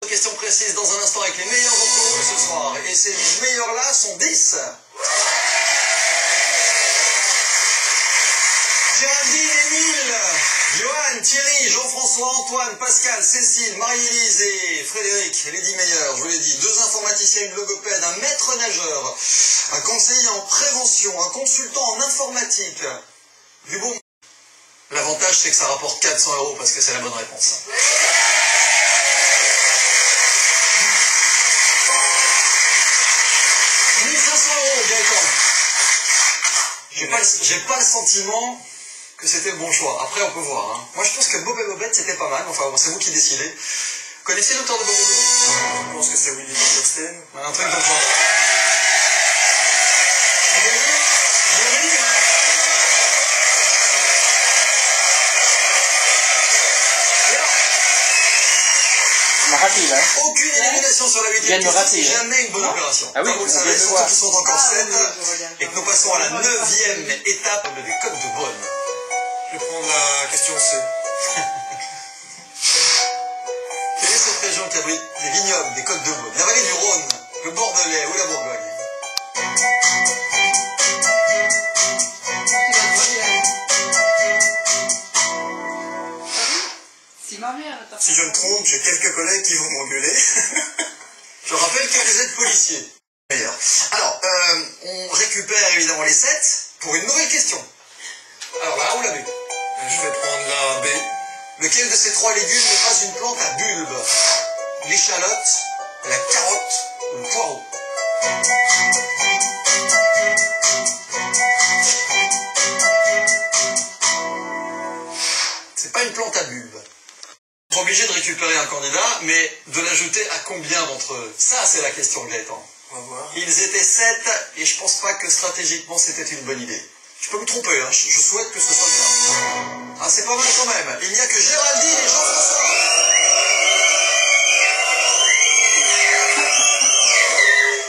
Question précise dans un instant avec les meilleurs d'entre vous ce soir. Et ces meilleurs-là sont 10. Géraldine, Émile, Johan, Thierry, Jean-François, Antoine, Pascal, Cécile, Marie-Élise et Frédéric, les 10 meilleurs, je vous l'ai dit. 2 informaticiens, une logopède, un maître nageur, un conseiller en prévention, un consultant en informatique. Du bon. L'avantage, c'est que ça rapporte 400 € parce que c'est la bonne réponse. 1500 €, Gaëtan. J'ai pas le sentiment que c'était le bon choix. Après, on peut voir. Hein. Moi, je pense que Bob et Bobette, c'était pas mal. Enfin, bon, c'est vous qui décidez. Connaissez l'auteur de Bob et Bobette? Je pense que c'est Willy Bobstein. Un truc comme ça. Aucune élimination sur la 8e question, c'est jamais une bonne opération. Ah oui, comme vous le savez, surtout qu'ils sont encore 7, et que nous passons à la 9e étape des Côtes de Beaune. Je vais prendre la question C. Quelle est cette région qui abrite des vignobles des Côtes de Beaune? La vallée du Rhône, le Bordelais ou la Bourgogne? Si je me trompe, j'ai quelques collègues qui vont m'engueuler. Je rappelle que vous êtes policier. Alors, on récupère évidemment les 7 pour une nouvelle question. Alors, la A ou la B? Je vais prendre la B. Lequel de ces 3 légumes n'est pas une plante à bulbe? L'échalote, la carotte ou le poireau? C'est pas une plante à bulbe. On est obligé de récupérer un candidat, mais de l'ajouter à combien d'entre eux? Ça, c'est la question, Gaëtan. On va voir. Ils étaient 7, et je pense pas que stratégiquement c'était une bonne idée. Je peux me tromper, hein. Je souhaite que ce soit le cas. Ah, c'est pas mal quand même. Il n'y a que Géraldine et Jean-François.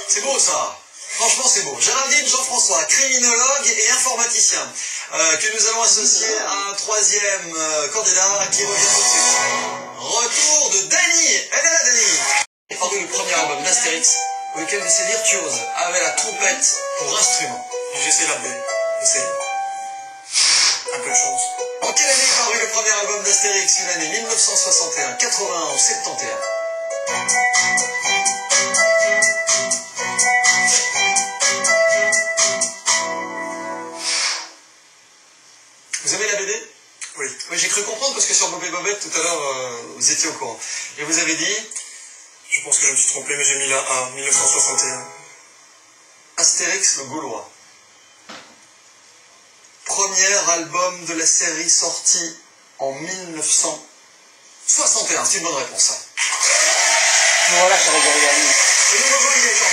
C'est beau, ça. Franchement, c'est beau. Géraldine, Jean-François, criminologue et informaticien, que nous allons associer à un 3e candidat qui revient tout de suite. Retour de Dany. Elle est là, Dany. Pardon, le premier album d'Astérix, lequel de ses virtuoses avait la trompette pour instrument. J'essaie la B. Essaye. Un peu de chance. En quelle année est paru le premier album d'Astérix? Une année 1961, 81 ou 71? Vous aimez la BD? Oui. Oui, j'ai cru comprendre parce que sur Bob et Bobette, tout à l'heure, vous étiez au courant. Et vous avez dit? Je pense que je me suis trompé, mais j'ai mis la A, 1961. Astérix le Gaulois. Premier album de la série sorti en 1961. C'est une bonne réponse, ça. Voilà, ça va gagner. Et nous rejoignons Gaëtan.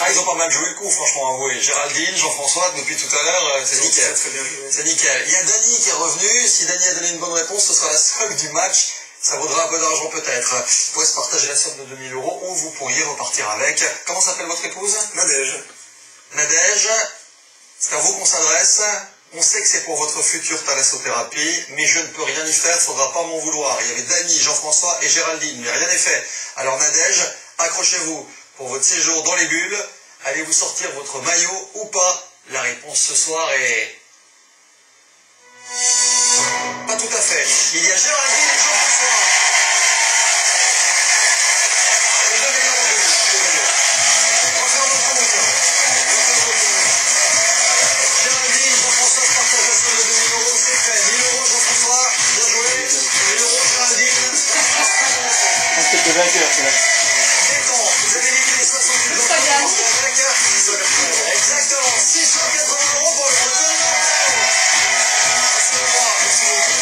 Ah, ils ont pas mal joué le coup, franchement, avouez. Géraldine, Jean-François, depuis tout à l'heure, c'est nickel. C'est nickel. Il y a Dany qui est revenu. Si Dany a donné une bonne réponse, ce sera la seule du match. Ça vaudra un peu d'argent peut-être. Vous pourrez se partager la somme de 2000 € ou vous pourriez repartir avec. Comment s'appelle votre épouse? Nadège. Nadège, c'est à vous qu'on s'adresse. On sait que c'est pour votre future thalassothérapie, mais je ne peux rien y faire, faudra pas m'en vouloir. Il y avait Dany, Jean-François et Géraldine, mais rien n'est fait. Alors Nadège, accrochez-vous. Pour votre séjour dans les bulles, allez-vous sortir votre maillot ou pas? La réponse ce soir est... pas tout à fait. Il y a Géraldine et Jean-François. Et 2 millions de bulles. On va faire notre promotion. Géraldine, Jean-François se partage la somme de 2000 €, c'est fait. 1000 € Jean-François, bien joué. 1000 € Géraldine. C'était vainqueur, c'est là. Vous avez éliminé 68 euros. Exactement, 680 € pour le retour.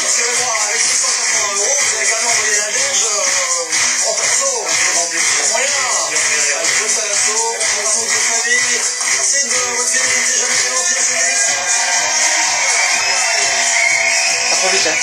Suivez-moi, avec 680 €, vous avez également envoyé la neige en perso. Moyen. Avec le salasso, on va vous de famille. Merci de votre fidélité jamais démentie à cette émission. Pas trop vite, hein.